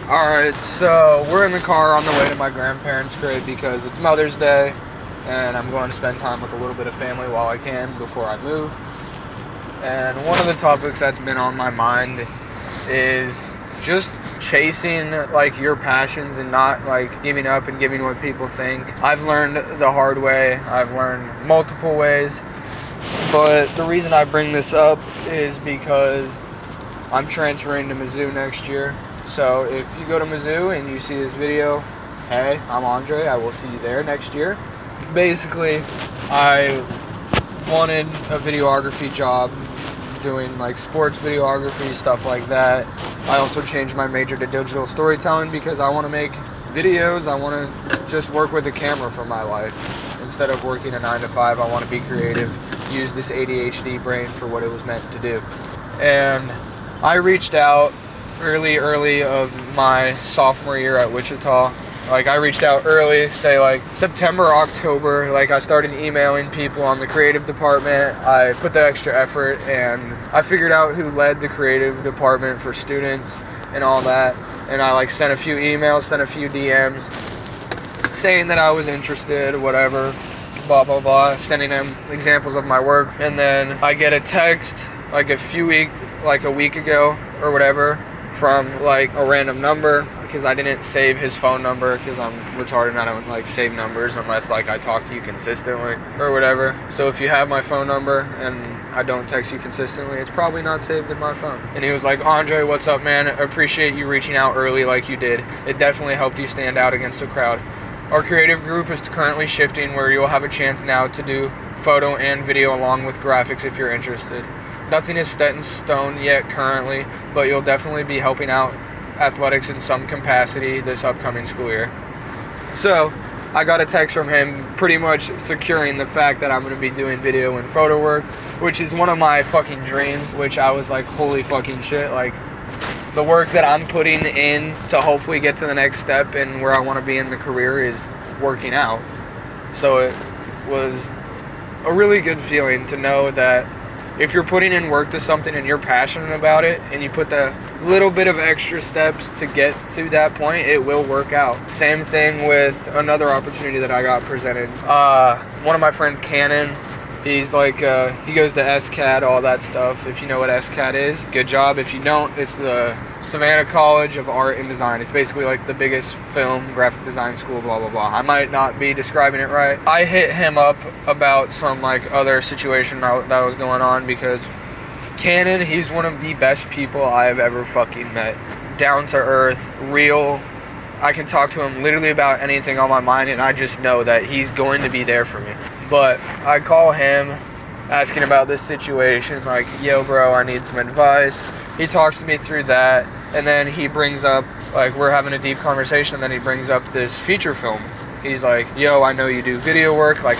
Alright, so we're in the car on the way to my grandparents' crib because it's Mother's Day and I'm going to spend time with a little bit of family while I can before I move. And one of the topics that's been on my mind is just chasing like your passions and not like giving up and giving what people think. I've learned the hard way. I've learned multiple ways. But the reason I bring this up is because I'm transferring to Mizzou next year. So if you go to Mizzou and you see this video, hey, I'm Andre. I will see you there next year. Basically, I wanted a videography job doing like sports videography, stuff like that. I also changed my major to digital storytelling because I want to make videos. I want to just work with a camera for my life. Instead of working a 9 to 5, I want to be creative, use this ADHD brain for what it was meant to do. And I reached out early of my sophomore year at Wichita. Like I reached out early, say like September, October, like I started emailing people on the creative department. I put the extra effort and I figured out who led the creative department for students and all that. And I like sent a few emails, sent a few DMs saying that I was interested, whatever, blah, blah, blah, sending them examples of my work. And then I get a text like a week ago or whatever, from like a random number because I didn't save his phone number because I'm retarded and I don't like save numbers unless like I talk to you consistently or whatever. So if you have my phone number and I don't text you consistently, it's probably not saved in my phone. And he was like, Andre, what's up, man? Appreciate you reaching out early like you did. It definitely helped you stand out against the crowd. Our creative group is currently shifting where you'll have a chance now to do photo and video along with graphics if you're interested. Nothing is set in stone yet currently, but you'll definitely be helping out athletics in some capacity this upcoming school year. So I got a text from him pretty much securing the fact that I'm going to be doing video and photo work, which is one of my fucking dreams, which I was like, holy fucking shit, like the work that I'm putting in to hopefully get to the next step and where I want to be in the career is working out. So it was a really good feeling to know that if you're putting in work to something and you're passionate about it and you put the little bit of extra steps to get to that point, it will work out. Same thing with another opportunity that I got presented. One of my friends, Cannon, he's like, he goes to SCAD, all that stuff. If you know what SCAD is, good job. If you don't, it's the Savannah College of Art and Design. It's basically like the biggest film, graphic design school, blah, blah, blah. I might not be describing it right. I hit him up about some like other situation that was going on because Cannon, he's one of the best people I have ever fucking met. Down to earth, real. I can talk to him literally about anything on my mind and I just know that he's going to be there for me. But I call him asking about this situation, like, yo bro, I need some advice. He talks to me through that, and then he brings up, like, we're having a deep conversation, and then he brings up this feature film. He's like, yo, I know you do video work, like,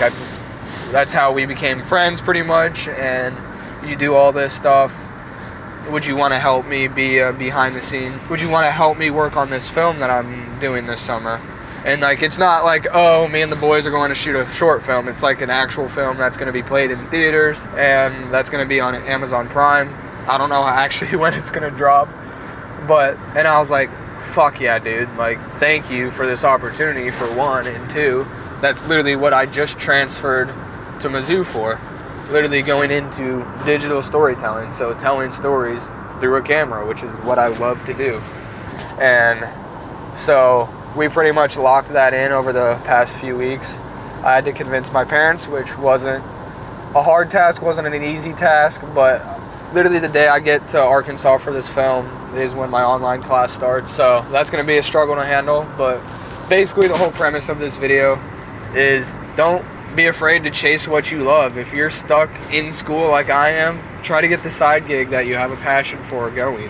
that's how we became friends pretty much, and you do all this stuff. Would you want to help me be behind the scene? Would you want to help me work on this film that I'm doing this summer? And like, it's not like, oh, me and the boys are going to shoot a short film. It's like an actual film that's going to be played in theaters and that's going to be on Amazon Prime. I don't know actually when it's going to drop. And I was like, fuck yeah, dude. Like, thank you for this opportunity for one, and two, that's literally what I just transferred to Mizzou for. Literally going into digital storytelling. So telling stories through a camera, which is what I love to do. And so we pretty much locked that in over the past few weeks. I had to convince my parents, which wasn't a hard task, wasn't an easy task, but literally the day I get to Arkansas for this film is when my online class starts. So that's going to be a struggle to handle, but basically the whole premise of this video is don't be afraid to chase what you love. If you're stuck in school like I am, try to get the side gig that you have a passion for going.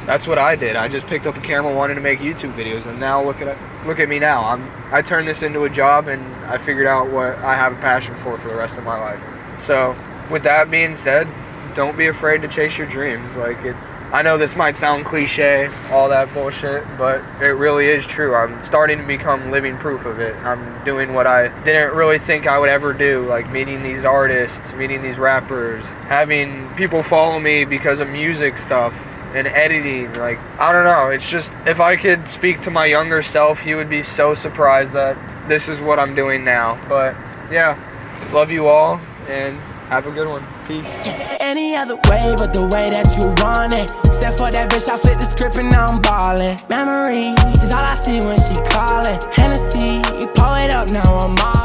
That's what I did. I just picked up a camera, wanted to make YouTube videos, and now look at me now. I turned this into a job, and I figured out what I have a passion for the rest of my life. So, with that being said, don't be afraid to chase your dreams. Like, I know this might sound cliche, all that bullshit, but it really is true. I'm starting to become living proof of it. I'm doing what I didn't really think I would ever do, like meeting these artists, meeting these rappers, having people follow me because of music stuff. and editing. Like, I don't know. It's just, if I could speak to my younger self, he would be so surprised that this is what I'm doing now. But yeah, love you all and have a good one. Peace. Any other way but the way that you want it. Except for that bitch, I flip the script and now I'm ballin'. Memory is all I see when she callin'. Hennessy, pour it up, now I'm all